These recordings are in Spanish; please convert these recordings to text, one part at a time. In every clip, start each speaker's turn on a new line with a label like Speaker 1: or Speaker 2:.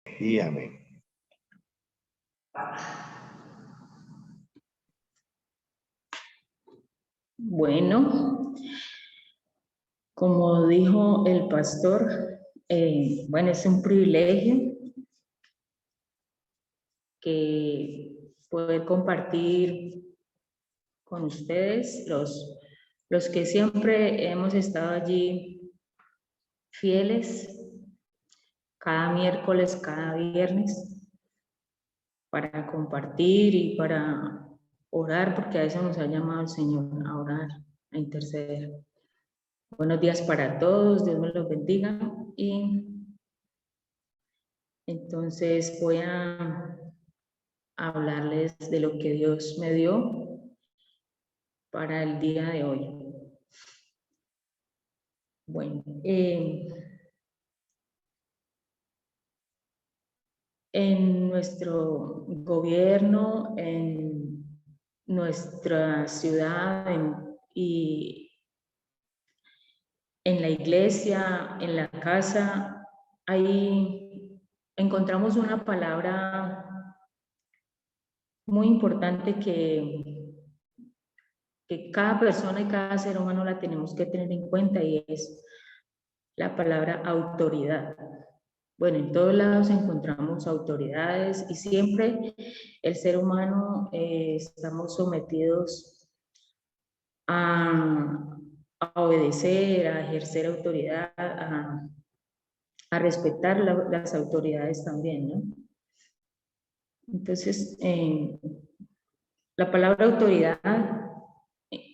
Speaker 1: Y amén.
Speaker 2: Bueno, como dijo el pastor, bueno, es un privilegio que poder compartir con ustedes, los que siempre hemos estado allí fieles, cada miércoles, cada viernes, para compartir y para orar, porque a eso nos ha llamado el Señor, a orar, a interceder. Buenos días para todos, Dios me los bendiga. Y entonces voy a hablarles de lo que Dios me dio para el día de hoy. Bueno, en nuestro gobierno, en nuestra ciudad y en la iglesia, en la casa, ahí encontramos una palabra muy importante que cada persona y cada ser humano la tenemos que tener en cuenta, y es la palabra autoridad. Bueno, en todos lados encontramos autoridades y siempre el ser humano estamos sometidos a obedecer, a ejercer autoridad, a respetar las autoridades también, ¿no? Entonces, la palabra autoridad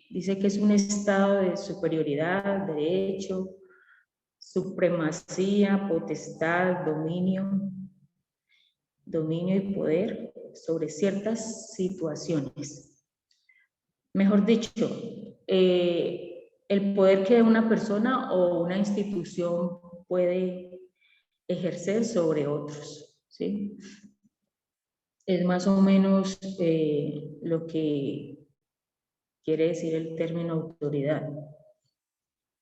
Speaker 2: dice que es un estado de superioridad, derecho, supremacía, potestad, dominio y poder sobre ciertas situaciones. Mejor dicho, el poder que una persona o una institución puede ejercer sobre otros, ¿sí? Es más o menos lo que quiere decir el término autoridad.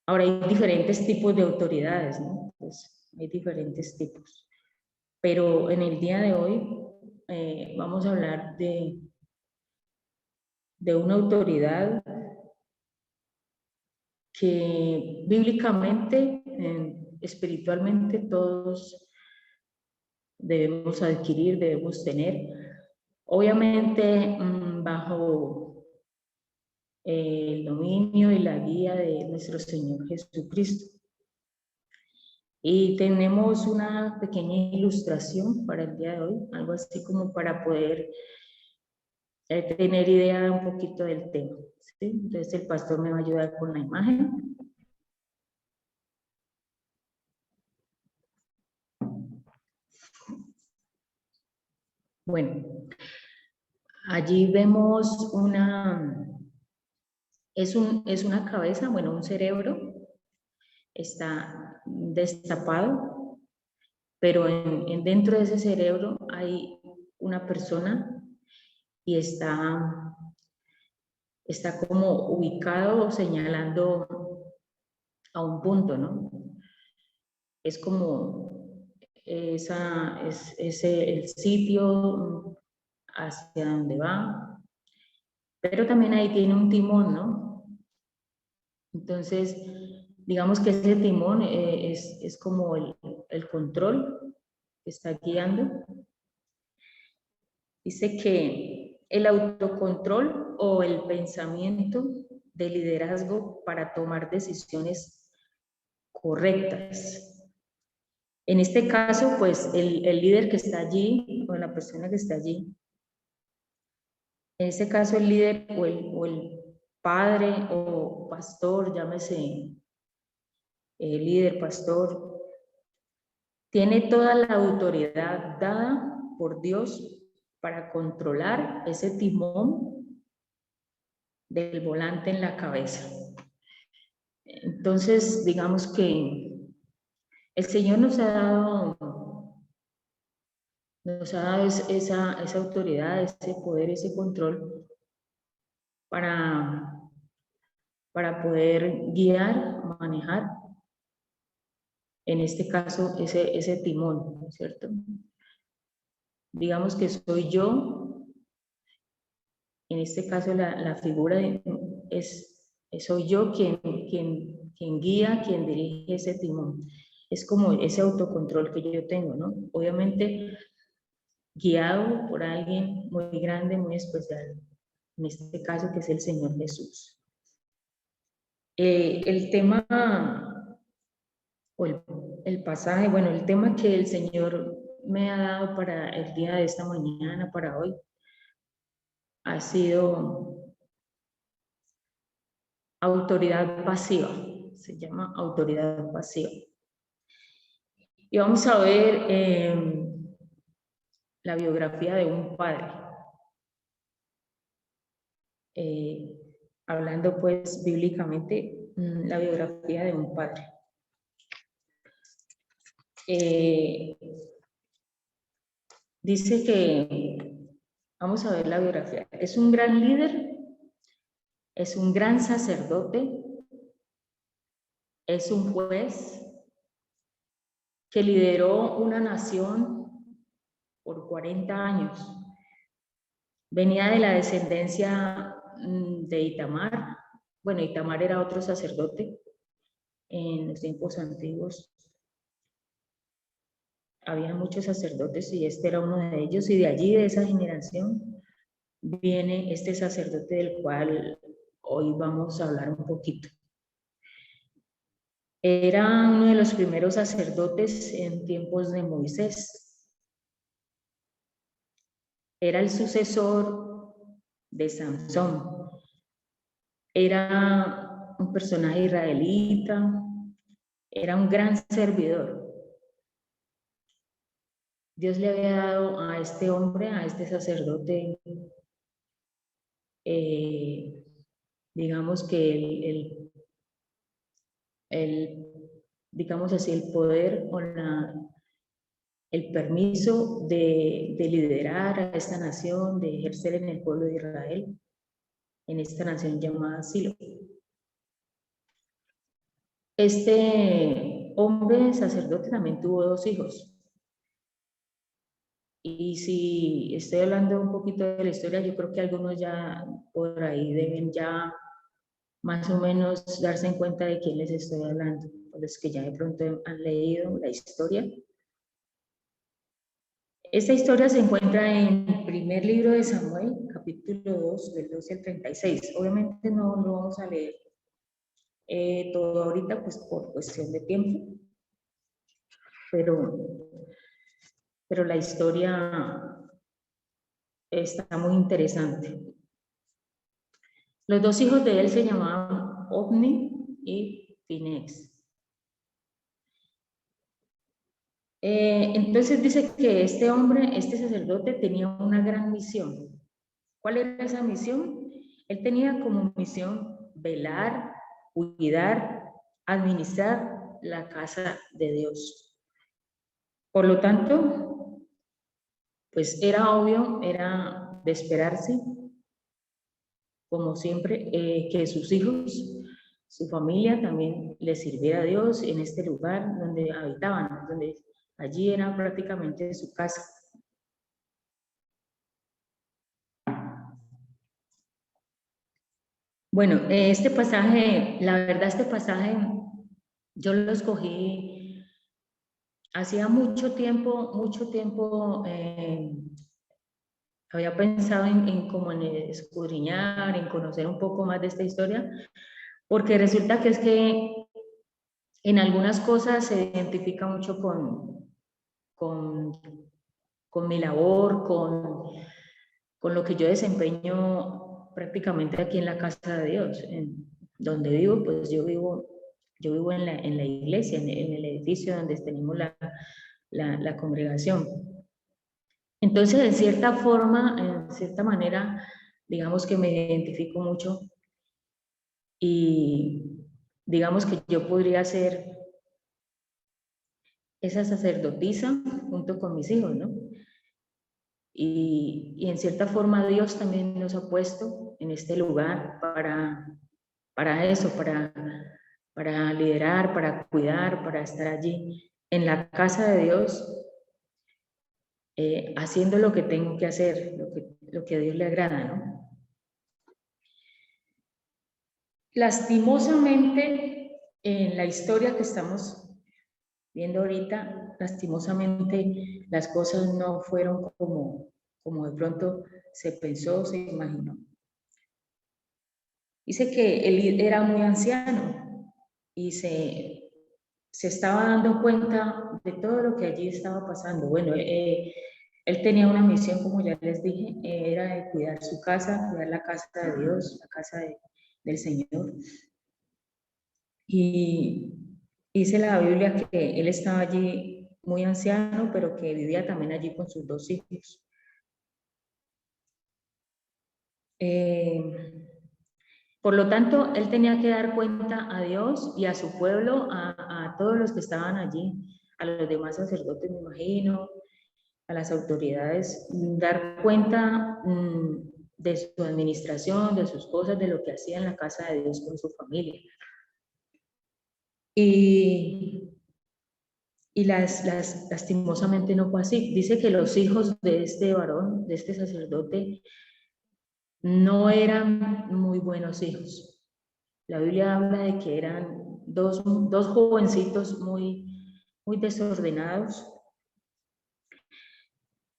Speaker 2: Ahora, hay diferentes tipos de autoridades, ¿no? Pues hay diferentes tipos. Pero en el día de hoy vamos a hablar de una autoridad que bíblicamente, espiritualmente, todos debemos adquirir, debemos tener. Obviamente, bajo el dominio y la guía de nuestro Señor Jesucristo. Y tenemos una pequeña ilustración para el día de hoy, algo así como para poder tener idea un poquito del tema, ¿sí? Entonces el pastor me va a ayudar con la imagen. Bueno, allí vemos es una cabeza, bueno, un cerebro, está destapado, pero dentro de ese cerebro hay una persona y está como ubicado, señalando a un punto, ¿no? Es como es el sitio hacia donde va, pero también ahí tiene un timón, ¿no? Entonces, digamos que ese timón es como el control que está guiando. Dice que el autocontrol o el pensamiento de liderazgo para tomar decisiones correctas. En este caso, pues el líder que está allí, o la persona que está allí, en este caso el líder o el padre o pastor, llámese líder, pastor, tiene toda la autoridad dada por Dios para controlar ese timón del volante en la cabeza. Entonces, digamos que el Señor nos ha dado esa autoridad, ese poder, ese control para poder guiar, manejar, en este caso, ese timón, ¿cierto? digamos que soy yo, en este caso la figura soy yo quien guía, quien dirige ese timón. Es como ese autocontrol que yo tengo, ¿no? Obviamente guiado por alguien muy grande, muy especial, en este caso que es el Señor Jesús. El tema, o el pasaje, bueno, el tema que el Señor me ha dado para el día de esta mañana, para hoy, ha sido autoridad pasiva. Se llama autoridad pasiva. Y vamos a ver la biografía de un padre. Hablando pues bíblicamente, la biografía de un padre. Dice que, vamos a ver la biografía, es un gran líder, es un gran sacerdote, es un juez que lideró una nación por 40 años. Venía de la descendencia de Itamar. Bueno, Itamar era otro sacerdote en los tiempos antiguos. Había muchos sacerdotes y este era uno de ellos, y de allí, de esa generación, viene este sacerdote del cual hoy vamos a hablar un poquito. Era uno de los primeros sacerdotes en tiempos de Moisés. Era el sucesor de Sansón. Era un personaje israelita, era un gran servidor. Dios le había dado a este hombre, a este sacerdote, digamos que digamos así, el poder o el permiso de liderar a esta nación, de ejercer en el pueblo de Israel, en esta nación llamada Silo. Este hombre sacerdote también tuvo 2 hijos. Y si estoy hablando un poquito de la historia, yo creo que algunos ya por ahí deben ya más o menos darse en cuenta de quién les estoy hablando, los que ya de pronto han leído la historia. Esta historia se encuentra en el primer libro de Samuel, capítulo 2, del 12 al 36. Obviamente no lo vamos a leer todo ahorita, pues por cuestión de tiempo, pero la historia está muy interesante. Los 2 hijos de él se llamaban Ofni y Finex. Entonces dice que este hombre, este sacerdote, tenía una gran misión. ¿Cuál era esa misión? Él tenía como misión velar, cuidar, administrar la casa de Dios. Por lo tanto, pues era obvio, era de esperarse, como siempre, que sus hijos, su familia también le sirviera a Dios en este lugar donde habitaban, donde allí era prácticamente su casa. Bueno, este pasaje, la verdad este pasaje yo lo escogí hacía mucho tiempo había pensado como en escudriñar, en conocer un poco más de esta historia, porque resulta que es que en algunas cosas se identifica mucho con mi labor, con lo que yo desempeño prácticamente aquí en la casa de Dios. En donde vivo, pues yo vivo en la iglesia, en el edificio donde tenemos la congregación. Entonces, en cierta forma, en cierta manera, digamos que me identifico mucho y digamos que yo podría ser esa sacerdotisa junto con mis hijos, ¿no? Y en cierta forma Dios también nos ha puesto en este lugar para eso, para liderar, para cuidar, para estar allí en la casa de Dios, haciendo lo que tengo que hacer, lo que a Dios le agrada, ¿no? Lastimosamente, en la historia que estamos viendo ahorita, lastimosamente las cosas no fueron como de pronto se pensó, se imaginó. Dice que él era muy anciano y se estaba dando cuenta de todo lo que allí estaba pasando. Bueno, él tenía una misión, como ya les dije, era de cuidar su casa, cuidar la casa de Dios, la casa del Señor. Y dice la Biblia que él estaba allí muy anciano, pero que vivía también allí con sus 2 hijos. Por lo tanto, él tenía que dar cuenta a Dios y a su pueblo, a todos los que estaban allí, a los demás sacerdotes, me imagino, a las autoridades, dar cuenta de su administración, de sus cosas, de lo que hacía en la casa de Dios con su familia. Y lastimosamente no fue así. Dice que los hijos de este varón, de este sacerdote, no eran muy buenos hijos. La Biblia habla de que eran dos jovencitos muy desordenados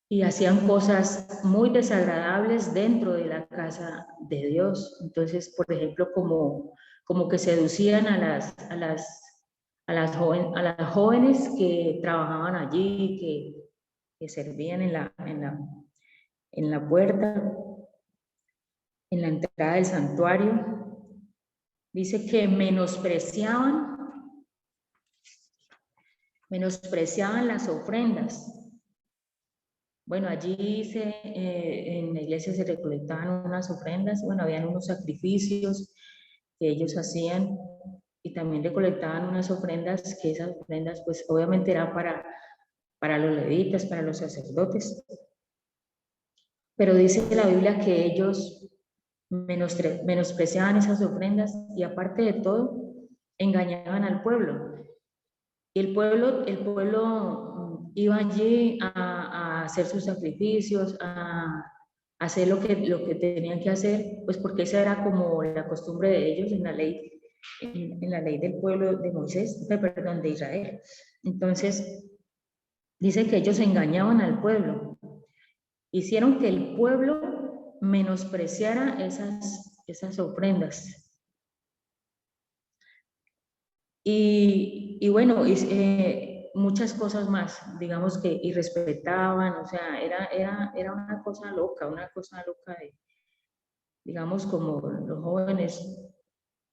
Speaker 2: y hacían cosas muy desagradables dentro de la casa de Dios. Entonces, por ejemplo, como que seducían a las jóvenes que trabajaban allí, que servían en la puerta, en la entrada del santuario. Dice que menospreciaban las ofrendas. Bueno, allí en la iglesia se recolectaban unas ofrendas, bueno, habían unos sacrificios que ellos hacían y también recolectaban unas ofrendas, que esas ofrendas pues obviamente eran para los levitas, para los sacerdotes. Pero dice la Biblia que ellos menospreciaban esas ofrendas y aparte de todo, engañaban al pueblo. Y el pueblo iba allí a hacer sus sacrificios, a hacer lo que tenían que hacer, pues porque esa era como la costumbre de ellos en la ley del pueblo de Moisés, perdón, de Israel. Entonces, dice que ellos engañaban al pueblo, hicieron que el pueblo menospreciara esas ofrendas. Y bueno, muchas cosas más, digamos que irrespetaban, o sea, era una cosa loca digamos, como los jóvenes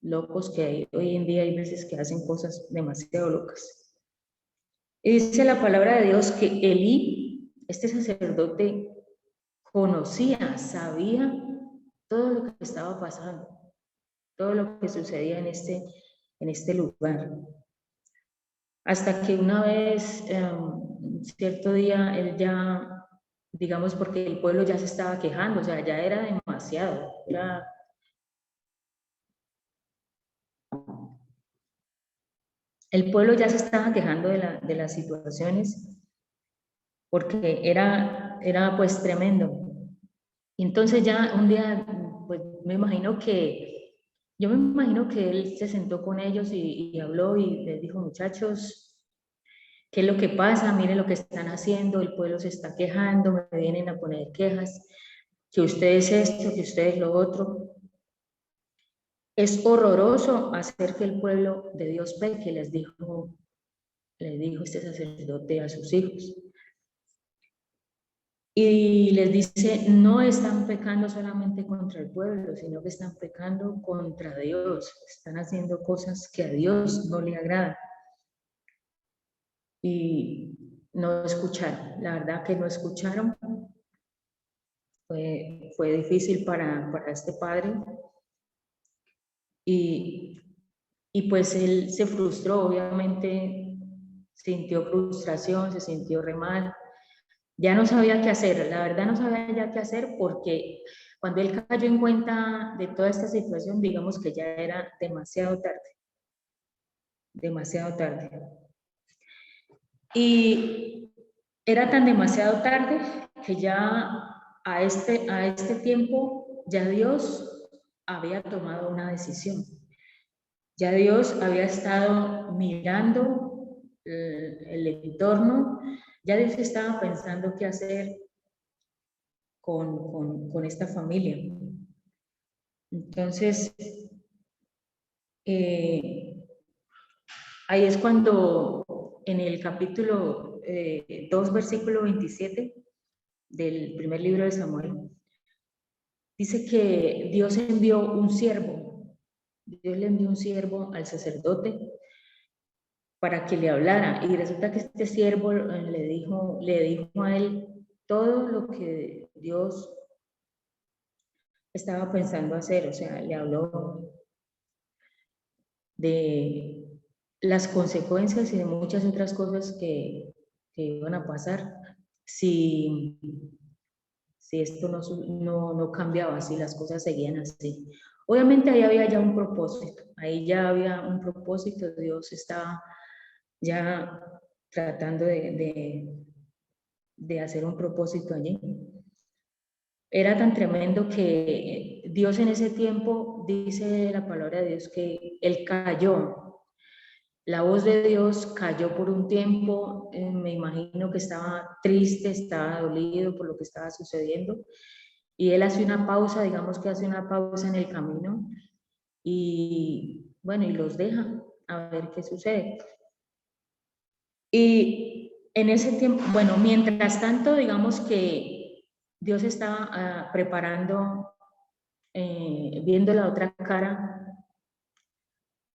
Speaker 2: locos que hay hoy en día, hay veces que hacen cosas demasiado locas. Y dice la palabra de Dios que Elí, este sacerdote, conocía, sabía todo lo que estaba pasando, todo lo que sucedía en este lugar. Hasta que una vez, cierto día, él ya, digamos, porque el pueblo ya se estaba quejando, o sea, ya era demasiado. El pueblo ya se estaba quejando de las situaciones porque era pues tremendo. Y entonces ya un día, pues yo me imagino que él se sentó con ellos y habló y les dijo, muchachos, ¿qué es lo que pasa? Miren lo que están haciendo, el pueblo se está quejando, me vienen a poner quejas, que ustedes esto, que ustedes lo otro. Es horroroso hacer que el pueblo de Dios peque, les dijo este sacerdote a sus hijos. Y les dice, no están pecando solamente contra el pueblo, sino que están pecando contra Dios, están haciendo cosas que a Dios no le agradan. Y no escucharon, la verdad que no escucharon. Fue difícil para este padre y pues él se frustró, obviamente sintió frustración, se sintió re mal, ya no sabía qué hacer, la verdad no sabía ya qué hacer porque cuando él cayó en cuenta de toda esta situación, digamos que ya era demasiado tarde, demasiado tarde. Y Era tan demasiado tarde que ya a este tiempo ya Dios había tomado una decisión. Ya Dios había estado mirando el entorno, ya Dios estaba pensando qué hacer con esta familia. Entonces, ahí es cuando en el capítulo 2, versículo 27 del primer libro de Samuel, dice que Dios envió un siervo. Dios le envió un siervo al sacerdote para que le hablara, y resulta que este siervo le dijo a él todo lo que Dios estaba pensando hacer. O sea, le habló de las consecuencias y de muchas otras cosas que iban a pasar si esto no cambiaba, si las cosas seguían así. Obviamente ahí había ya un propósito, ahí ya había un propósito. Dios estaba ya tratando de hacer un propósito allí. Era tan tremendo que Dios en ese tiempo, dice la palabra de Dios, que Él cayó. La voz de Dios cayó por un tiempo. Me imagino que estaba triste, estaba dolido por lo que estaba sucediendo. Y Él hace una pausa, digamos que hace una pausa en el camino. Y bueno, y los deja a ver qué sucede. Y en ese tiempo, bueno, mientras tanto, digamos que Dios estaba preparando, viendo la otra cara.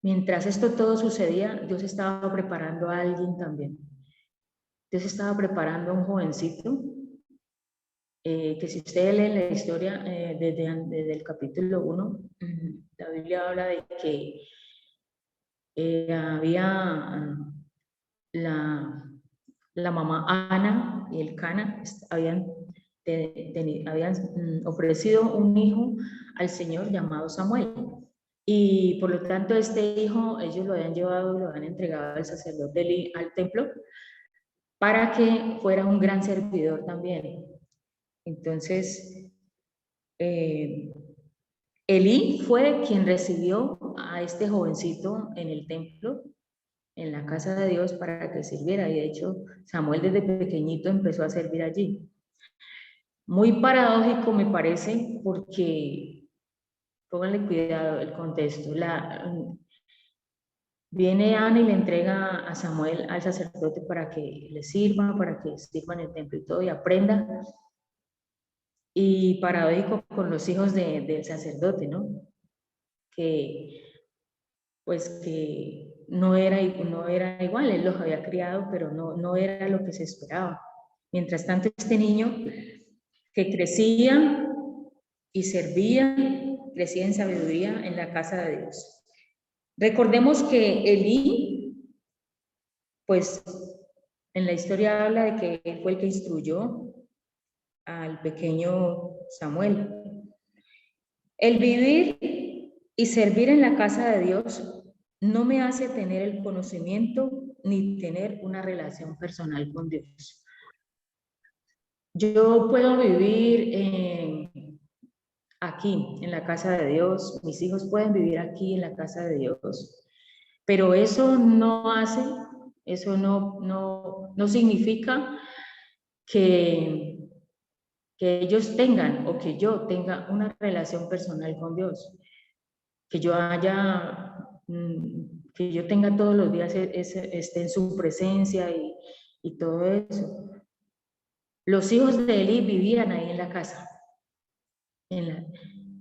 Speaker 2: Mientras esto todo sucedía, Dios estaba preparando a alguien también. Dios estaba preparando a un jovencito, que si ustedes leen la historia desde el capítulo 1, la Biblia habla de que había la mamá Ana y el Cana habían ofrecido un hijo al Señor llamado Samuel. Y por lo tanto este hijo ellos lo habían llevado y lo habían entregado al sacerdote al templo para que fuera un gran servidor también. Entonces, Elí fue quien recibió a este jovencito en el templo, en la casa de Dios, para que sirviera. Y de hecho, Samuel desde pequeñito empezó a servir allí. Muy paradójico me parece, porque, pónganle cuidado el contexto, viene Ana y le entrega a Samuel al sacerdote para que le sirva, para que sirva en el templo y todo, y aprenda. Y paradójico con los hijos del sacerdote, ¿no? Que pues que no era igual, él los había criado, pero no era lo que se esperaba. Mientras tanto, este niño que crecía y servía, crecía en sabiduría en la casa de Dios. Recordemos que Elí, pues en la historia habla de que él fue el que instruyó al pequeño Samuel. El vivir y servir en la casa de Dios no me hace tener el conocimiento ni tener una relación personal con Dios. Yo puedo vivir aquí, en la casa de Dios, mis hijos pueden vivir aquí en la casa de Dios, pero eso no hace, eso no significa que ellos tengan o que yo tenga una relación personal con Dios, que yo que yo tenga todos los días esté en su presencia y todo eso. Los hijos de Eli vivían ahí en la casa,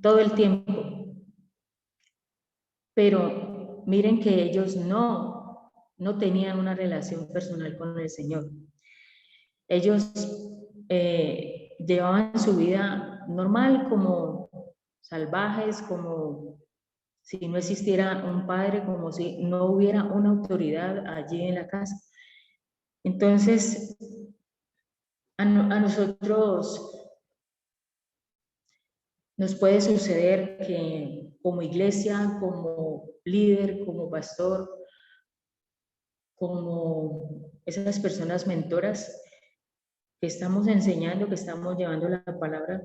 Speaker 2: todo el tiempo. Pero miren que ellos no tenían una relación personal con el Señor. Ellos llevaban su vida normal, como salvajes, como si no existiera un padre, como si no hubiera una autoridad allí en la casa. Entonces, a nosotros nos puede suceder que como iglesia, como líder, como pastor, como esas personas mentoras, que estamos enseñando, que estamos llevando la palabra,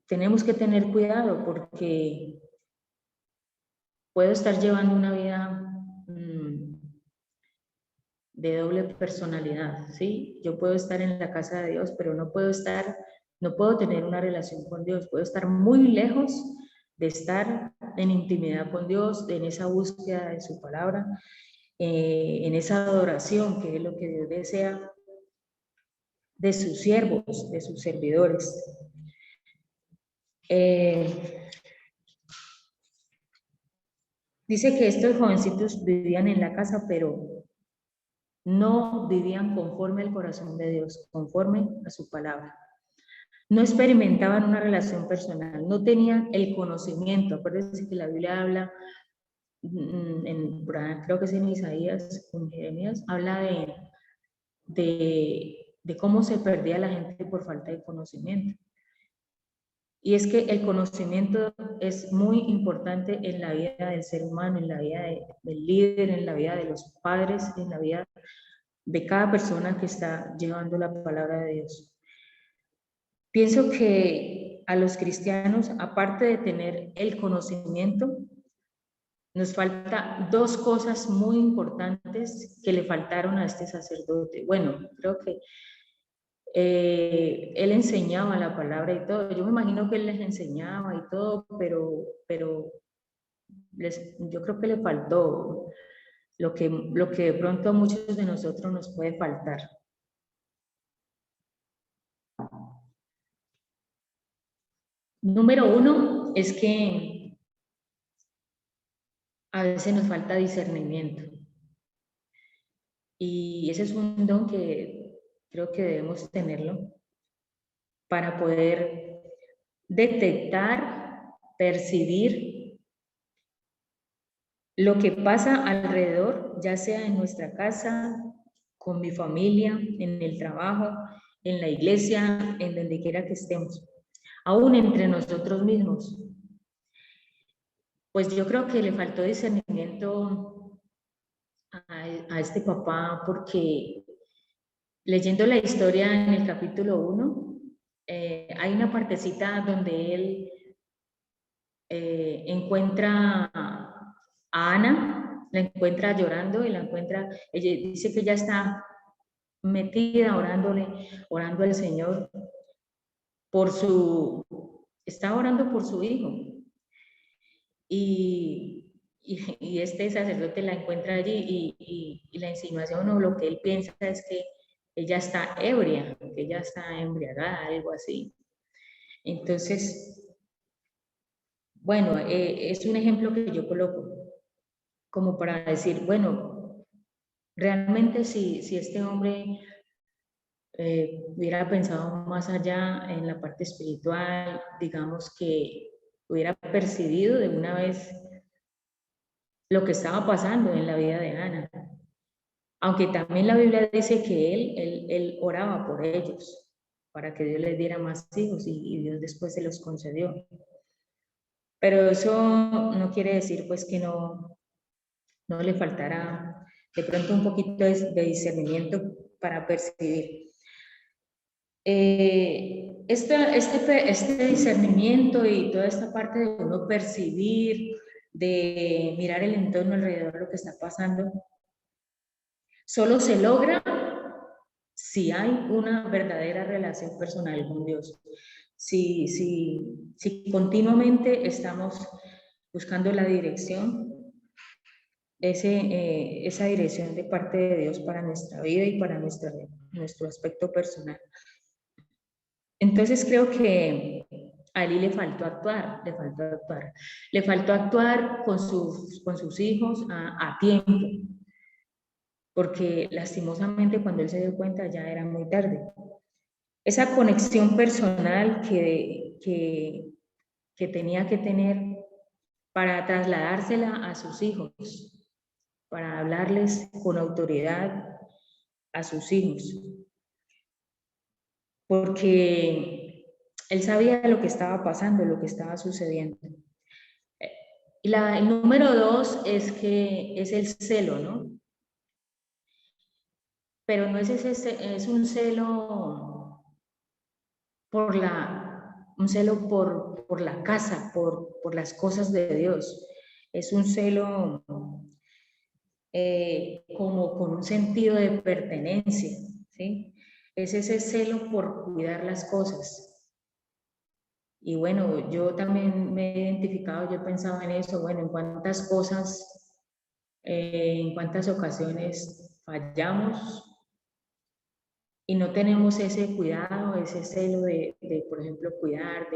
Speaker 2: tenemos que tener cuidado porque puedo estar llevando una vida de doble personalidad, ¿sí? Yo puedo estar en la casa de Dios, pero no puedo tener una relación con Dios, puedo estar muy lejos de estar en intimidad con Dios, en esa búsqueda de su palabra, en esa adoración, que es lo que Dios desea de sus siervos, de sus servidores. Dice que estos jovencitos vivían en la casa, pero no vivían conforme al corazón de Dios, conforme a su palabra. No experimentaban una relación personal, no tenían el conocimiento. Acuérdense que la Biblia habla, creo que es en Isaías, en Jeremías, habla de cómo se perdía la gente por falta de conocimiento. Y es que el conocimiento es muy importante en la vida del ser humano, en la vida del líder, en la vida de los padres, en la vida de cada persona que está llevando la palabra de Dios. Pienso que a los cristianos, aparte de tener el conocimiento, nos falta dos cosas muy importantes que le faltaron a este sacerdote. Bueno, creo que él enseñaba la palabra y todo. Yo me imagino que él les enseñaba y todo, pero yo creo que le faltó lo que de pronto a muchos de nosotros nos puede faltar. Número uno es que a veces nos falta discernimiento. Y ese es un don que creo que debemos tenerlo para poder detectar, percibir lo que pasa alrededor, ya sea en nuestra casa, con mi familia, en el trabajo, en la iglesia, en donde quiera que estemos, aún entre nosotros mismos. Pues yo creo que le faltó discernimiento a este papá porque leyendo la historia en el capítulo 1, hay una partecita donde él encuentra a Ana, la encuentra llorando y la encuentra, ella dice que ya está metida orando al Señor está orando por su hijo. Y este sacerdote la encuentra allí y la insinuación o lo que él piensa es que ella está ebria, que ella está embriagada, algo así. Entonces, bueno, es un ejemplo que yo coloco como para decir, bueno, realmente si este hombre hubiera pensado más allá en la parte espiritual, digamos que hubiera percibido de una vez lo que estaba pasando en la vida de Ana. Aunque también la Biblia dice que él oraba por ellos, para que Dios les diera más hijos y Dios después se los concedió. Pero eso no quiere decir pues que no le faltará de pronto un poquito de discernimiento para percibir. Este discernimiento y toda esta parte de uno percibir, de mirar el entorno alrededor, lo que está pasando, solo se logra si hay una verdadera relación personal con Dios. Si continuamente estamos buscando la dirección, esa dirección de parte de Dios para nuestra vida y para nuestro aspecto personal. Entonces creo que a Eli le faltó actuar con sus hijos a tiempo, porque lastimosamente cuando él se dio cuenta ya era muy tarde. Esa conexión personal que tenía que tener para trasladársela a sus hijos, para hablarles con autoridad a sus hijos, porque él sabía lo que estaba pasando, lo que estaba sucediendo. Y el número 2 es que es el celo, ¿no? pero no es es un celo un celo por la casa, por las cosas de Dios. Es un celo como con un sentido de pertenencia, ¿sí? Es ese celo por cuidar las cosas. Y bueno, yo también me he identificado, yo he pensado en eso, bueno, en cuántas cosas, en cuántas ocasiones fallamos y no tenemos ese cuidado, ese celo por ejemplo, cuidar,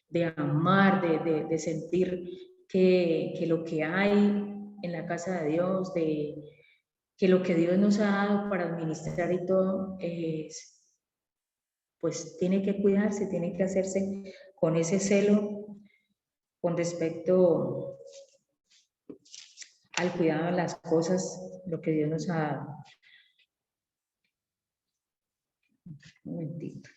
Speaker 2: de amar, de sentir que lo que hay en la casa de Dios, que lo que Dios nos ha dado para administrar y todo, pues tiene que cuidarse, tiene que hacerse con ese celo con respecto al cuidado de las cosas, lo que Dios nos ha dado. Un momentito.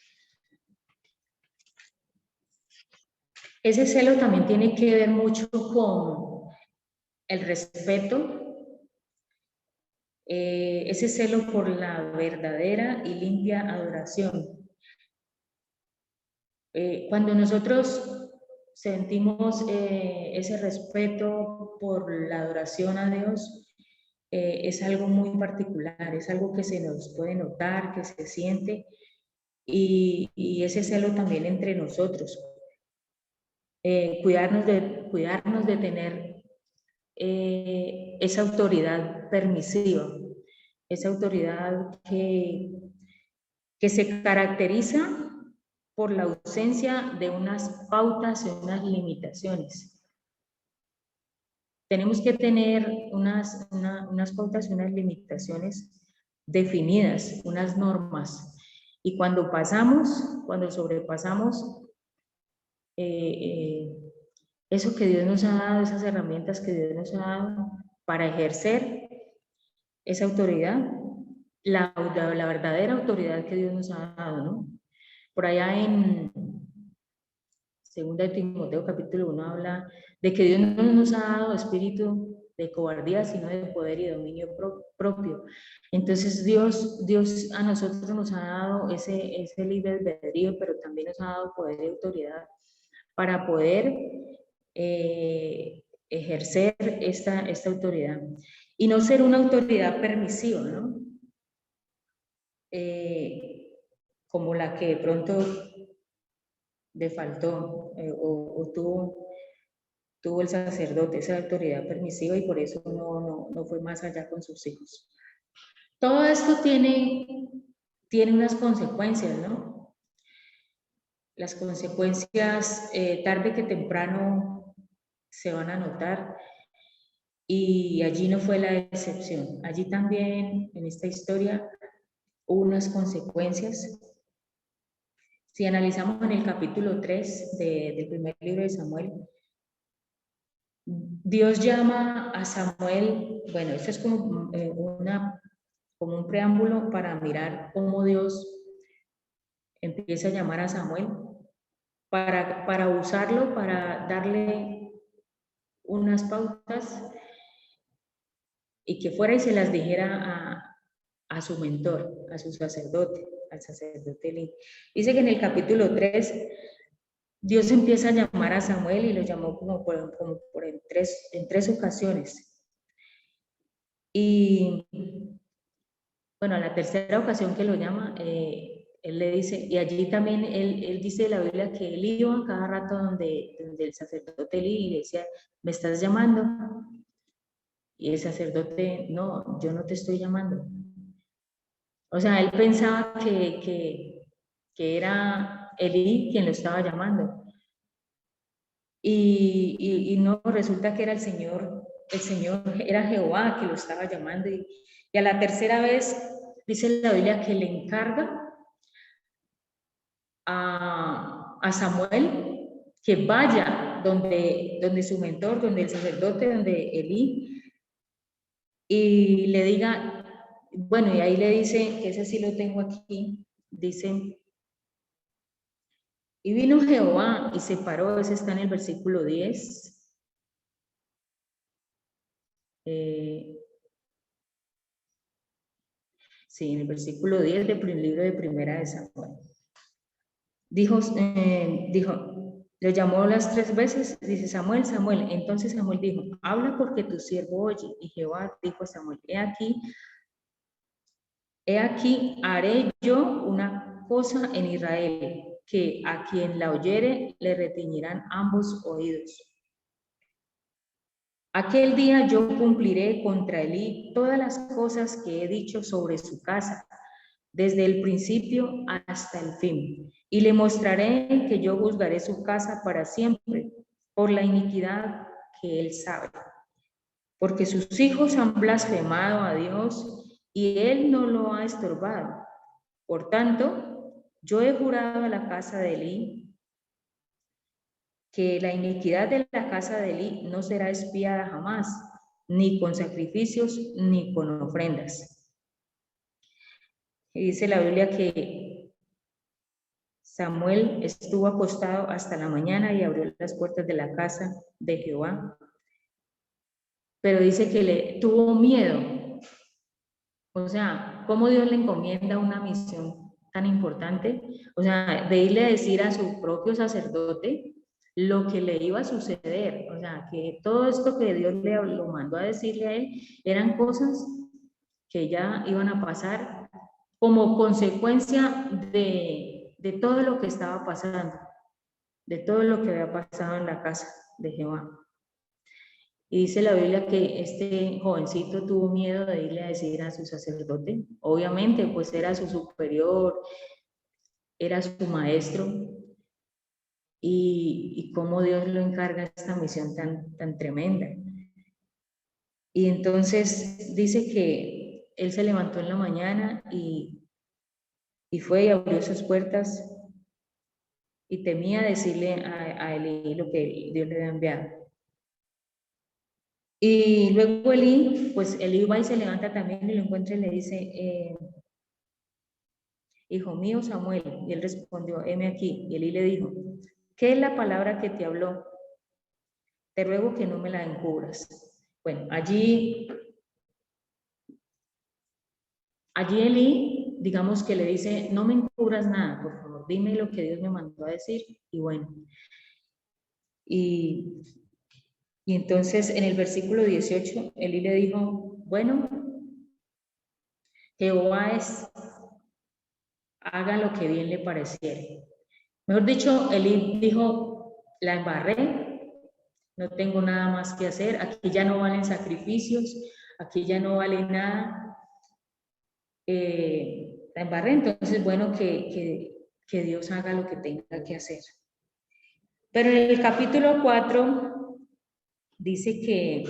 Speaker 2: Ese celo también tiene que ver mucho con el respeto, ese celo por la verdadera y limpia adoración. Cuando nosotros sentimos ese respeto por la adoración a Dios, es algo muy particular, es algo que se nos puede notar, que se siente, y ese celo también entre nosotros. Cuidarnos de tener esa autoridad permisiva, esa autoridad que se caracteriza por la ausencia de unas pautas y unas limitaciones. Tenemos que tener unas pautas y unas limitaciones definidas, unas normas. Y cuando sobrepasamos eso que Dios nos ha dado, esas herramientas que Dios nos ha dado para ejercer esa autoridad, la verdadera autoridad que Dios nos ha dado, ¿no? Por allá en 2 de Timoteo capítulo 1 habla de que Dios no nos ha dado espíritu de cobardía, sino de poder y dominio propio. Entonces Dios a nosotros nos ha dado ese libre albedrío, pero también nos ha dado poder y autoridad para poder ejercer esta autoridad. Y no ser una autoridad permisiva, ¿no? Como la que de pronto le faltó o tuvo el sacerdote, esa autoridad permisiva, y por eso no fue más allá con sus hijos. Todo esto tiene unas consecuencias, ¿no? Las consecuencias tarde que temprano se van a notar, y allí no fue la excepción. Allí también, en esta historia, hubo unas consecuencias. Si analizamos en el capítulo 3 del primer libro de Samuel, Dios llama a Samuel, bueno, esto es como, como un preámbulo para mirar cómo Dios empieza a llamar a Samuel para usarlo, para darle unas pautas y que fuera y se las dijera a su mentor, a su sacerdote, al sacerdote Elí. Dice que en el capítulo 3 Dios empieza a llamar a Samuel y lo llamó en tres ocasiones. Y bueno, a la tercera ocasión que lo llama, él le dice, y allí también él dice de la Biblia que él iba cada rato donde el sacerdote Elí y le decía, ¿me estás llamando? Y el sacerdote, no, yo no te estoy llamando. O sea, él pensaba que era Elí quien lo estaba llamando. Y no, resulta que era el Señor era Jehová que lo estaba llamando. Y a la tercera vez dice la Biblia que le encarga a Samuel que vaya donde su mentor, donde el sacerdote, donde Elí, y le diga, bueno, y ahí le dice, que ese sí lo tengo aquí, dice, y vino Jehová y se paró, ese está en el versículo 10. Sí, en el versículo 10 del libro de Primera de Samuel. Dijo, lo llamó las 3 veces, dice Samuel, Samuel. Entonces Samuel dijo, habla porque tu siervo oye. Y Jehová dijo a Samuel, he aquí, haré yo una cosa en Israel, que a quien la oyere le retiñirán ambos oídos. Aquel día yo cumpliré contra Elí todas las cosas que he dicho sobre su casa, desde el principio hasta el fin, y le mostraré que yo juzgaré su casa para siempre, por la iniquidad que él sabe. Porque sus hijos han blasfemado a Dios, y él no lo ha estorbado. Por tanto, yo he jurado a la casa de Elí, que la iniquidad de la casa de Elí no será expiada jamás, ni con sacrificios, ni con ofrendas. Y dice la Biblia que Samuel estuvo acostado hasta la mañana y abrió las puertas de la casa de Jehová. Pero dice que le tuvo miedo. O sea, ¿cómo Dios le encomienda una misión tan importante? O sea, de irle a decir a su propio sacerdote lo que le iba a suceder. O sea, que todo esto que Dios le lo mandó a decirle a él eran cosas que ya iban a pasar como consecuencia de todo lo que estaba pasando, de todo lo que había pasado en la casa de Jehová. Y dice la Biblia que este jovencito tuvo miedo de irle a decir a su sacerdote. Obviamente, pues era su superior, era su maestro. Y cómo Dios lo encarga esta misión tan tremenda. Y entonces dice que él se levantó en la mañana y fue y abrió sus puertas y temía decirle a Elí lo que Dios le había enviado. Y luego Elí, pues Elí va y se levanta también y lo encuentra y le dice, hijo mío Samuel. Y él respondió, heme aquí. Y Elí le dijo, ¿qué es la palabra que te habló? Te ruego que no me la encubras. Bueno, allí Elí, digamos que le dice, no me encubras nada, por favor, dime lo que Dios me mandó a decir. Y bueno, y entonces en el versículo 18, Elí le dijo, bueno, Jehová haga lo que bien le pareciere. Mejor dicho, Elí dijo, la embarré, no tengo nada más que hacer, aquí ya no valen sacrificios, aquí ya no vale nada. La embarré, entonces bueno, que Dios haga lo que tenga que hacer. Pero en el capítulo 4 dice que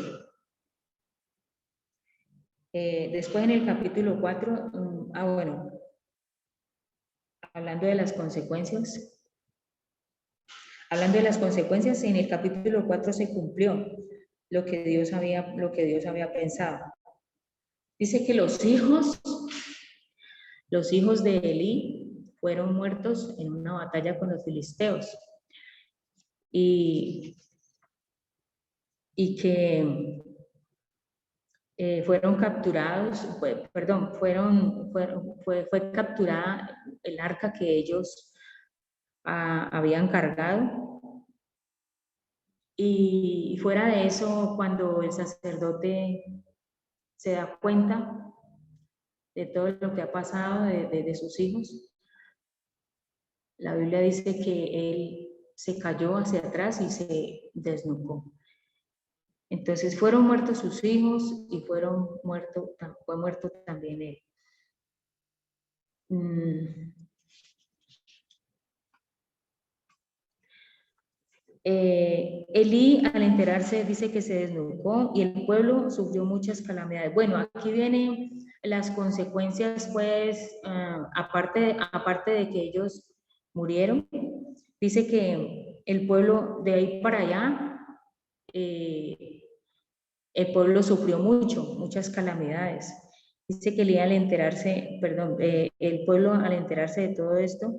Speaker 2: después en el capítulo 4, bueno, hablando de las consecuencias, en el capítulo 4 se cumplió lo que Dios había pensado. Dice que los hijos de Elí fueron muertos en una batalla con los filisteos. Y que fueron capturados, fue capturada el arca que ellos habían cargado. Y fuera de eso, cuando el sacerdote se da cuenta de todo lo que ha pasado de sus hijos, la Biblia dice que él se cayó hacia atrás y se desnucó. Entonces fueron muertos sus hijos y fue muerto también él. Elí, al enterarse, dice que se desnucó y el pueblo sufrió muchas calamidades. Bueno, aquí vienen las consecuencias, pues, aparte de que ellos murieron, dice que el pueblo de ahí para allá, el pueblo sufrió muchas calamidades. Dice que Elí al enterarse, el pueblo al enterarse de todo esto,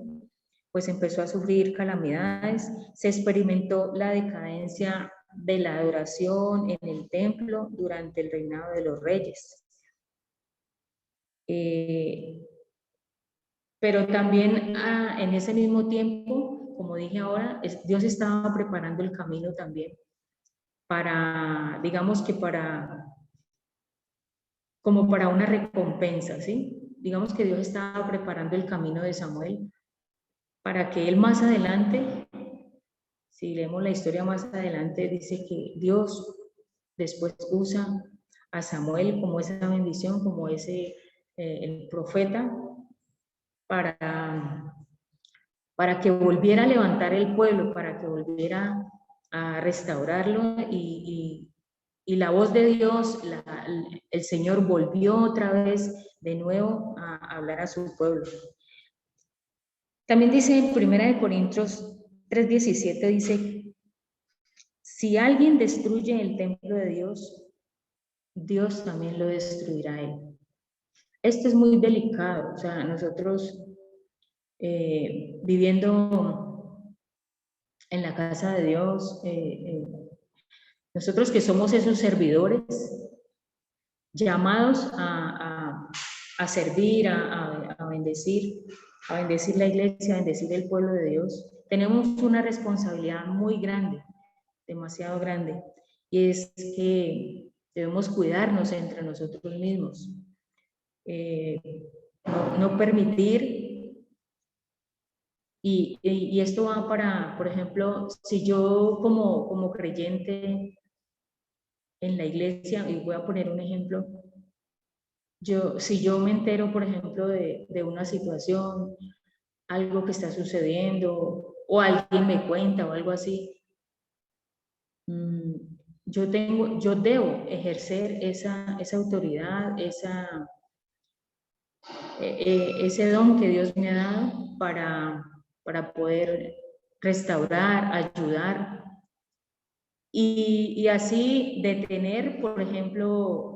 Speaker 2: pues empezó a sufrir calamidades, se experimentó la decadencia de la adoración en el templo durante el reinado de los reyes. Pero también en ese mismo tiempo, como dije ahora, Dios estaba preparando el camino también para, digamos que como para una recompensa, ¿sí? Digamos que Dios estaba preparando el camino de Samuel para que él más adelante, si leemos la historia más adelante, dice que Dios después usa a Samuel como esa bendición, como ese, el profeta, para que volviera a levantar el pueblo, para que volviera a restaurarlo y la voz de Dios, el Señor volvió otra vez de nuevo a hablar a su pueblo. También dice en 1 Corintios 3:17, dice, si alguien destruye el templo de Dios, Dios también lo destruirá a él. Esto es muy delicado, o sea, nosotros viviendo en la casa de Dios, nosotros que somos esos servidores, llamados a servir, a bendecir la iglesia, a bendecir el pueblo de Dios, tenemos una responsabilidad muy grande, demasiado grande, y es que debemos cuidarnos entre nosotros mismos, no permitir, y esto va para, por ejemplo, si yo como creyente en la iglesia, y voy a poner un ejemplo, si yo me entero, por ejemplo, de una situación, algo que está sucediendo, o alguien me cuenta o algo así, yo debo ejercer esa autoridad, ese don que Dios me ha dado para poder restaurar, ayudar y así detener, por ejemplo,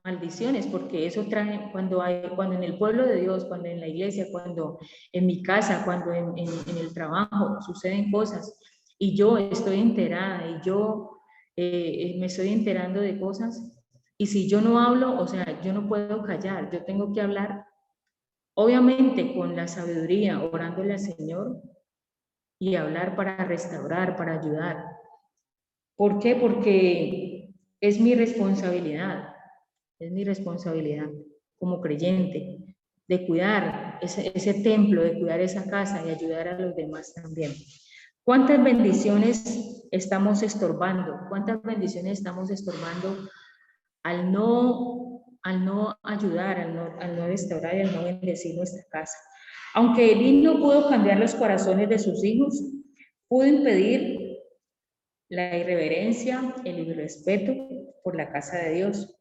Speaker 2: maldiciones, porque eso trae, cuando en el pueblo de Dios, cuando en la iglesia, cuando en mi casa, cuando en el trabajo suceden cosas y yo estoy enterada y yo me estoy enterando de cosas, y si yo no hablo, o sea, yo no puedo callar, yo tengo que hablar, obviamente con la sabiduría, orándole al Señor y hablar para restaurar, para ayudar. ¿Por qué? Porque es mi responsabilidad como creyente de cuidar ese templo, de cuidar esa casa y ayudar a los demás también. ¿Cuántas bendiciones estamos estorbando? ¿Cuántas bendiciones estamos estorbando al no ayudar, al no restaurar y al no bendecir nuestra casa? Aunque Elí no pudo cambiar los corazones de sus hijos, pudo impedir la irreverencia, el irrespeto por la casa de Dios.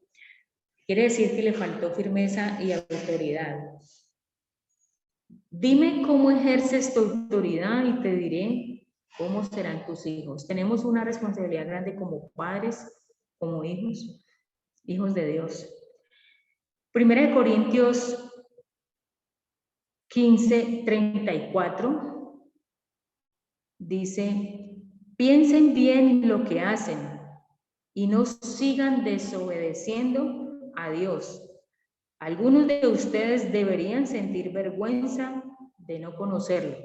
Speaker 2: Quiere decir que le faltó firmeza y autoridad. Dime cómo ejerces tu autoridad y te diré cómo serán tus hijos. Tenemos una responsabilidad grande como padres, como hijos de Dios. 1 Corintios 15:34 dice, piensen bien lo que hacen y no sigan desobedeciendo a Dios. Algunos de ustedes deberían sentir vergüenza de no conocerlo.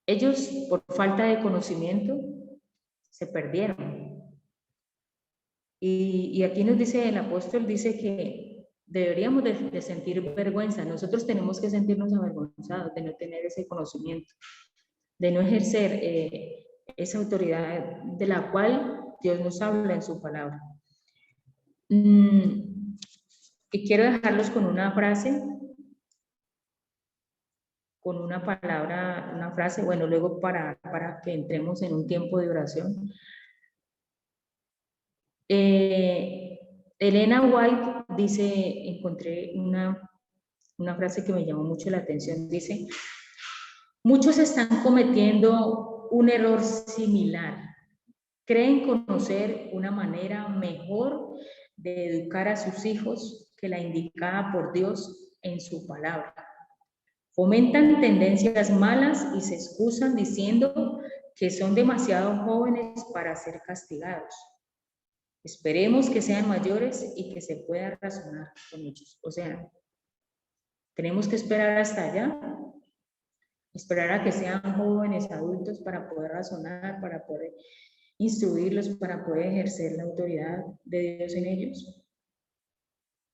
Speaker 2: Ellos, por falta de conocimiento, se perdieron. Y aquí nos dice el apóstol, dice que deberíamos de sentir vergüenza. Nosotros tenemos que sentirnos avergonzados de no tener ese conocimiento, de no ejercer esa autoridad de la cual Dios nos habla en su palabra. Y quiero dejarlos con una frase, con una palabra, una frase, bueno, luego para que entremos en un tiempo de oración. Elena White dice, encontré una frase que me llamó mucho la atención, dice, muchos están cometiendo un error similar. Creen conocer una manera mejor de educar a sus hijos que la indicada por Dios en su palabra. Fomentan tendencias malas y se excusan diciendo que son demasiado jóvenes para ser castigados. Esperemos que sean mayores y que se pueda razonar con ellos. O sea, tenemos que esperar hasta allá, esperar a que sean jóvenes, adultos, para poder razonar, para poder instruirlos, para poder ejercer la autoridad de Dios en ellos.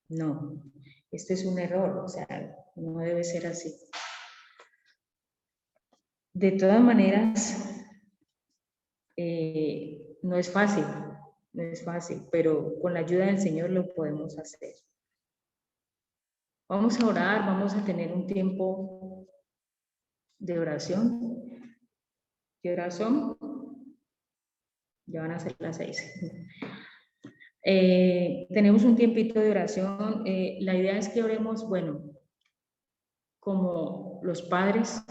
Speaker 2: No, esto es un error, o sea, no debe ser así. De todas maneras, no es fácil, pero con la ayuda del Señor lo podemos hacer. Vamos a orar, vamos a tener un tiempo de oración. ¿Qué horas son? Ya van a ser las 6. Tenemos un tiempito de oración. La idea es que oremos, bueno, como los padres,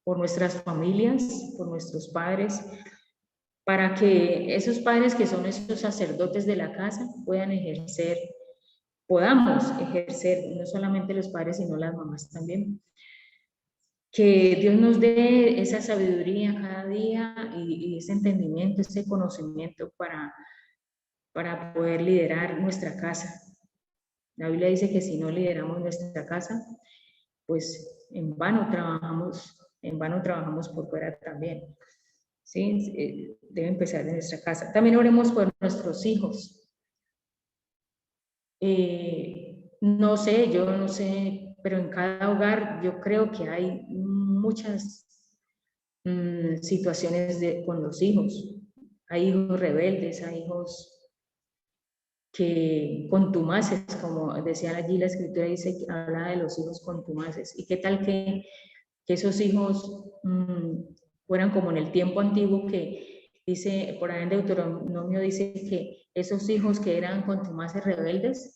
Speaker 2: por nuestras familias, por nuestros padres, para que esos padres que son esos sacerdotes de la casa podamos ejercer, no solamente los padres, sino las mamás también. Que Dios nos dé esa sabiduría cada día y ese entendimiento, ese conocimiento para poder liderar nuestra casa. La Biblia dice que si no lideramos nuestra casa, pues en vano trabajamos por fuera también. ¿Sí? Debe empezar en nuestra casa. También oremos por nuestros hijos. No sé, pero en cada hogar yo creo que hay muchas situaciones con los hijos. Hay hijos rebeldes, hay hijos que contumaces, como decía allí la escritura, dice que habla de los hijos contumaces. ¿Y qué tal que esos hijos fueran como en el tiempo antiguo, que dice, por ahí en Deuteronomio dice que esos hijos que eran contumaces rebeldes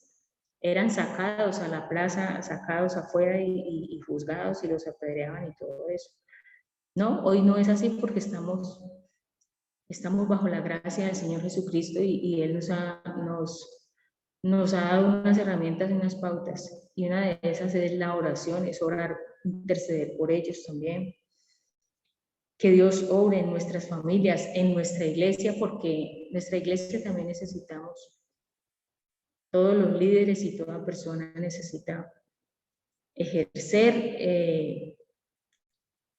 Speaker 2: eran sacados a la plaza, sacados afuera y juzgados y los apedreaban y todo eso? No, hoy no es así porque estamos bajo la gracia del Señor Jesucristo y Él nos ha dado unas herramientas y unas pautas, y una de esas es la oración, es orar, interceder por ellos también. Que Dios obre en nuestras familias, en nuestra iglesia, porque nuestra iglesia también necesitamos. Todos los líderes y toda persona necesita ejercer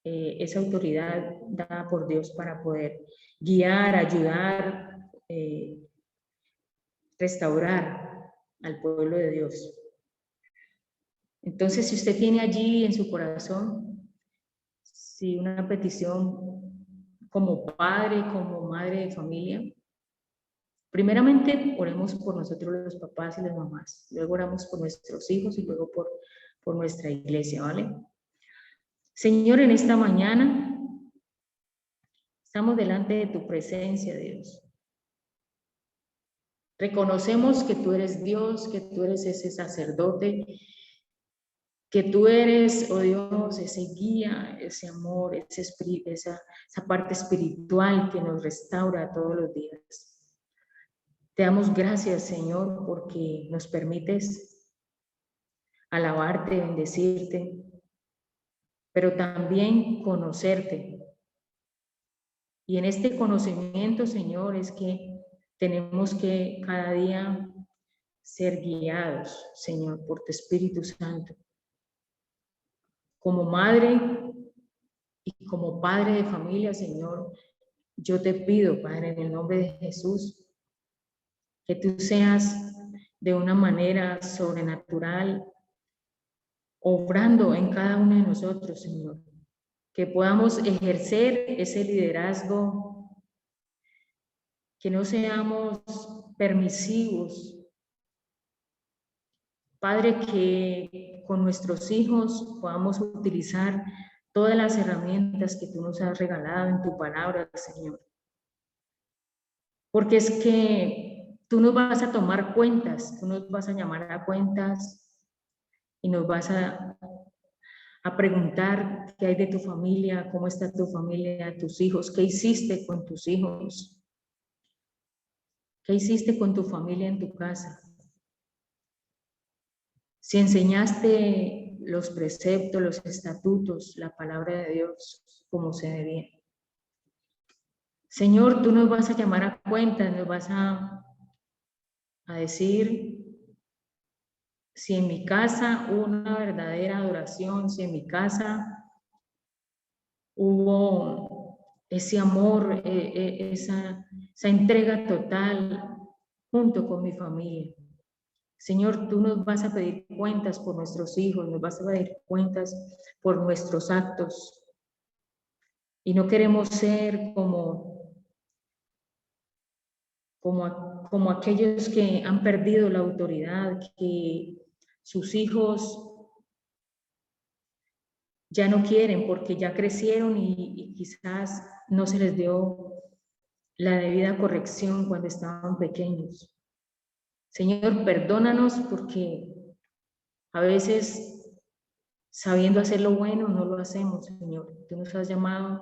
Speaker 2: esa autoridad dada por Dios para poder guiar, ayudar, restaurar al pueblo de Dios. Entonces, si usted tiene allí en su corazón, si una petición como padre, como madre de familia, primeramente oremos por nosotros los papás y las mamás, luego oramos por nuestros hijos y luego por nuestra iglesia, ¿vale? Señor, en esta mañana estamos delante de tu presencia, Dios. Reconocemos que tú eres Dios, que tú eres ese sacerdote, que tú eres, oh Dios, ese guía, ese amor, esa parte espiritual que nos restaura todos los días. Te damos gracias, Señor, porque nos permites alabarte, bendecirte, pero también conocerte. Y en este conocimiento, Señor, es que tenemos que cada día ser guiados, Señor, por tu Espíritu Santo. Como madre y como padre de familia, Señor, yo te pido, Padre, en el nombre de Jesús, que tú seas de una manera sobrenatural, obrando en cada uno de nosotros, Señor. Que podamos ejercer ese liderazgo, que no seamos permisivos. Padre, que con nuestros hijos podamos utilizar todas las herramientas que tú nos has regalado en tu palabra, Señor. Porque es que tú nos vas a tomar cuentas, tú nos vas a llamar a cuentas y nos vas a preguntar qué hay de tu familia, cómo está tu familia, tus hijos, qué hiciste con tus hijos, qué hiciste con tu familia en tu casa. Si enseñaste los preceptos, los estatutos, la palabra de Dios como se debía. Señor, tú nos vas a llamar a cuentas, nos vas a a decir si en mi casa hubo una verdadera adoración, si en mi casa hubo ese amor, esa entrega total junto con mi familia. Señor, tú nos vas a pedir cuentas por nuestros hijos, nos vas a pedir cuentas por nuestros actos. Y no queremos ser como aquellos que han perdido la autoridad, que sus hijos ya no quieren porque ya crecieron y quizás no se les dio la debida corrección cuando estaban pequeños. Señor, perdónanos porque a veces, sabiendo hacer lo bueno, no lo hacemos, Señor. Tú nos has llamado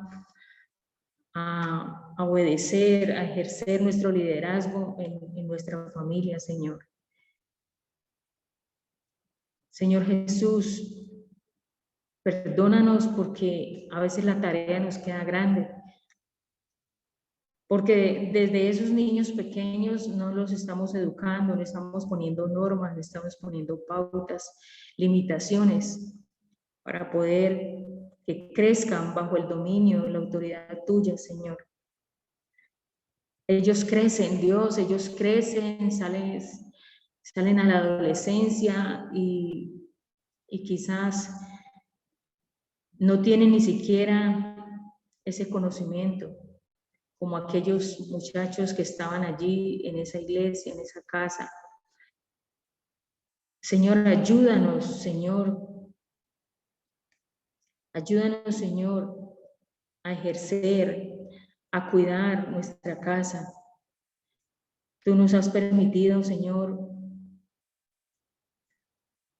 Speaker 2: a obedecer, a ejercer nuestro liderazgo en nuestra familia, Señor. Señor Jesús, perdónanos porque a veces la tarea nos queda grande. Porque desde esos niños pequeños no los estamos educando, le estamos poniendo normas, le estamos poniendo pautas, limitaciones para poder que crezcan bajo el dominio, la autoridad tuya, Señor. Ellos crecen, Dios, ellos crecen, salen a la adolescencia y quizás no tienen ni siquiera ese conocimiento, como aquellos muchachos que estaban allí en esa iglesia, en esa casa. Señor, ayúdanos, Señor. Ayúdanos, Señor, a ejercer, a cuidar nuestra casa. Tú nos has permitido, Señor,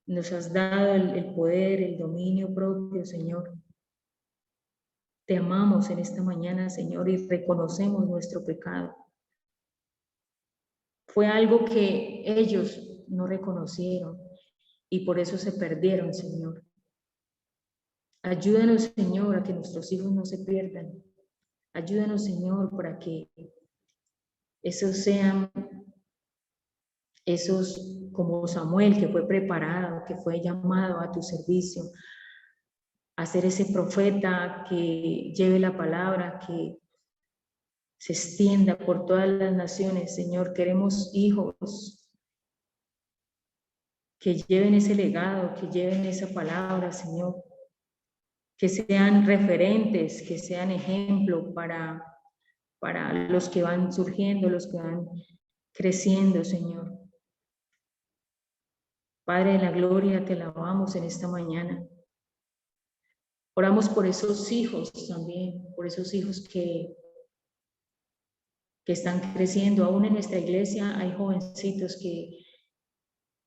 Speaker 2: nos has dado el poder, el dominio propio, Señor. Te amamos en esta mañana, Señor, y reconocemos nuestro pecado. Fue algo que ellos no reconocieron y por eso se perdieron, Señor. Ayúdanos, Señor, a que nuestros hijos no se pierdan. Ayúdanos, Señor, para que esos sean esos como Samuel, que fue preparado, que fue llamado a tu servicio, a ser ese profeta que lleve la palabra, que se extienda por todas las naciones. Señor, queremos hijos que lleven ese legado, que lleven esa palabra, Señor, que sean referentes, que sean ejemplo para los que van surgiendo, los que van creciendo, Señor. Padre de la gloria, te alabamos en esta mañana. Oramos por esos hijos también, por esos hijos que están creciendo. Aún en nuestra iglesia hay jovencitos que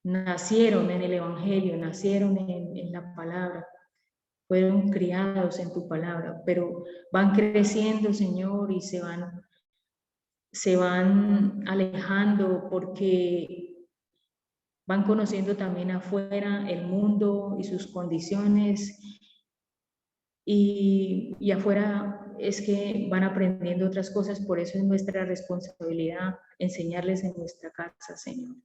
Speaker 2: nacieron en el Evangelio, nacieron en la palabra, fueron criados en tu palabra, pero van creciendo, Señor, y se van alejando porque van conociendo también afuera el mundo y sus condiciones, y afuera es que van aprendiendo otras cosas. Por eso es nuestra responsabilidad enseñarles en nuestra casa, Señor.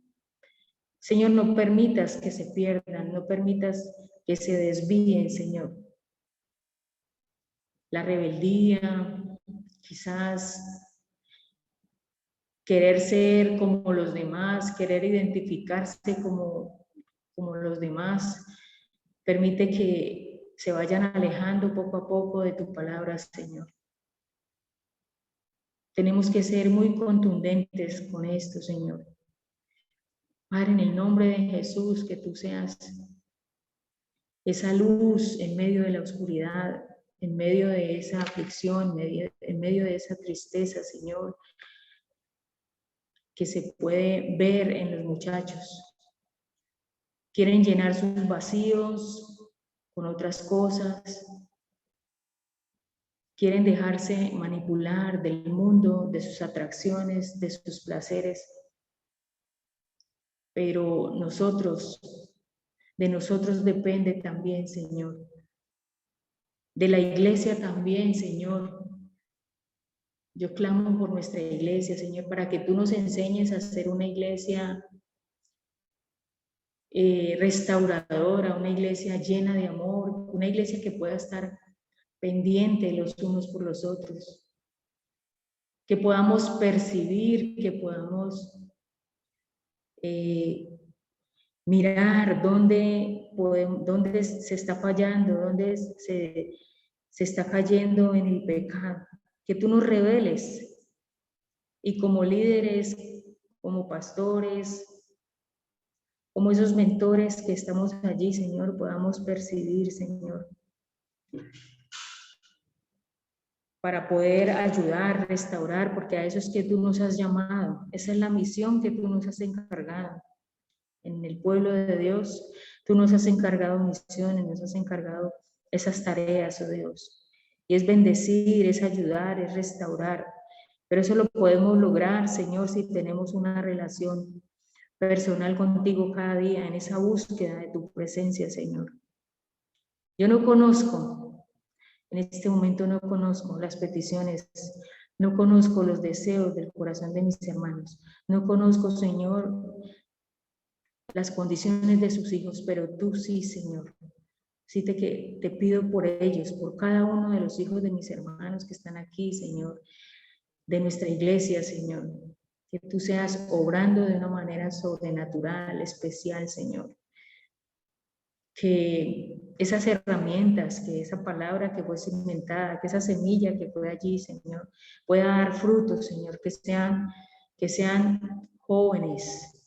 Speaker 2: Señor, no permitas que se pierdan, no permitas que se desvíen, Señor. La rebeldía, quizás querer ser como los demás, querer identificarse como los demás, permite que se vayan alejando poco a poco de tu palabra, Señor. Tenemos que ser muy contundentes con esto, Señor. Padre, en el nombre de Jesús, que tú seas esa luz en medio de la oscuridad, en medio de esa aflicción, en medio de esa tristeza, Señor, que se puede ver en los muchachos. Quieren llenar sus vacíos con otras cosas. Quieren dejarse manipular del mundo, de sus atracciones, de sus placeres. Pero de nosotros depende también, Señor. De la iglesia también, Señor. Yo clamo por nuestra iglesia, Señor, para que tú nos enseñes a ser una iglesia restauradora, una iglesia llena de amor, una iglesia que pueda estar pendiente los unos por los otros, que podamos percibir, que podamos mirar dónde se está fallando, dónde se está cayendo en el pecado, que tú nos reveles y como líderes, como pastores, como esos mentores que estamos allí, Señor, podamos percibir, Señor, para poder ayudar, restaurar, porque a eso es que tú nos has llamado. Esa es la misión que tú nos has encargado. En el pueblo de Dios, tú nos has encargado misiones, nos has encargado esas tareas, oh Dios. Y es bendecir, es ayudar, es restaurar. Pero eso lo podemos lograr, Señor, si tenemos una relación personal contigo cada día, en esa búsqueda de tu presencia, Señor. Yo no conozco, en este momento no conozco las peticiones, no conozco los deseos del corazón de mis hermanos, no conozco, Señor, las condiciones de sus hijos, pero tú sí, Señor. Sí te pido por ellos, por cada uno de los hijos de mis hermanos que están aquí, Señor, de nuestra iglesia, Señor. Que tú seas obrando de una manera sobrenatural, especial, Señor. Que esas herramientas, que esa palabra que fue cimentada, que esa semilla que fue allí, Señor, pueda dar frutos, Señor, que sean jóvenes,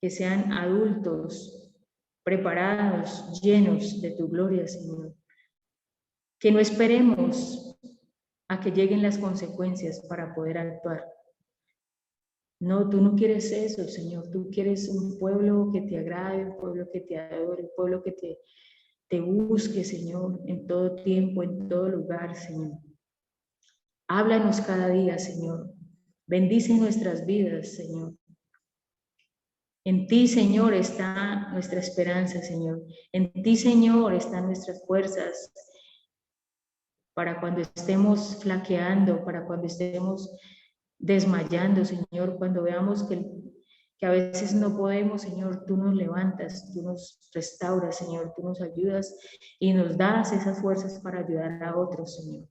Speaker 2: que sean adultos, preparados, llenos de tu gloria, Señor. Que no esperemos a que lleguen las consecuencias para poder actuar. No, tú no quieres eso, Señor. Tú quieres un pueblo que te agrade, un pueblo que te adore, un pueblo que te busque, Señor, en todo tiempo, en todo lugar, Señor. Háblanos cada día, Señor. Bendice nuestras vidas, Señor. En ti, Señor, está nuestra esperanza, Señor. En ti, Señor, están nuestras fuerzas para cuando estemos flaqueando, para cuando estemos desmayando, Señor, cuando veamos que a veces no podemos, Señor, tú nos levantas, tú nos restauras, Señor, tú nos ayudas y nos das esas fuerzas para ayudar a otros, Señor.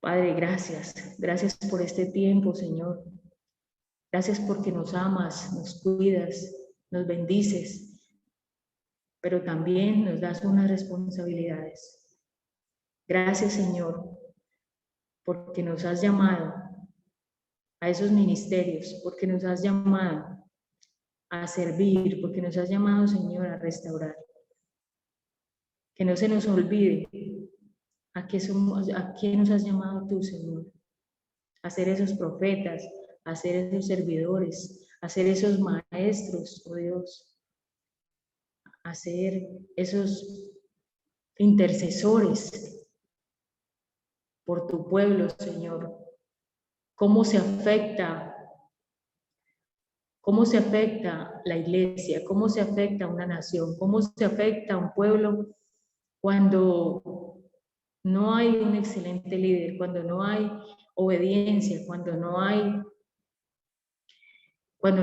Speaker 2: Padre, gracias por este tiempo, Señor. Gracias porque nos amas, nos cuidas, nos bendices, pero también nos das unas responsabilidades. Gracias, Señor, porque nos has llamado a esos ministerios, porque nos has llamado a servir, porque nos has llamado, Señor, a restaurar. Que no se nos olvide a qué nos has llamado tú, Señor. A ser esos profetas, a ser esos servidores, a ser esos maestros, oh Dios. A ser esos intercesores por tu pueblo, Señor. ¿Cómo se afecta la iglesia? ¿Cómo se afecta una nación? ¿Cómo se afecta un pueblo cuando no hay un excelente líder, cuando no hay obediencia, cuando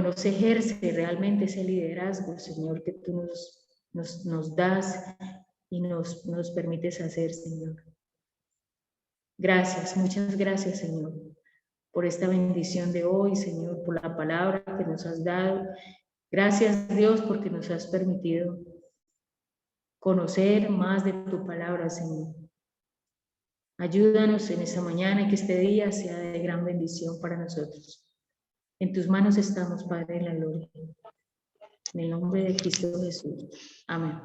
Speaker 2: no se ejerce realmente ese liderazgo, Señor, que tú nos das y nos permites hacer, Señor? Gracias, muchas gracias, Señor, por esta bendición de hoy, Señor, por la palabra que nos has dado. Gracias, Dios, porque nos has permitido conocer más de tu palabra, Señor. Ayúdanos en esta mañana y que este día sea de gran bendición para nosotros. En tus manos estamos, Padre, en la gloria. En el nombre de Cristo Jesús. Amén.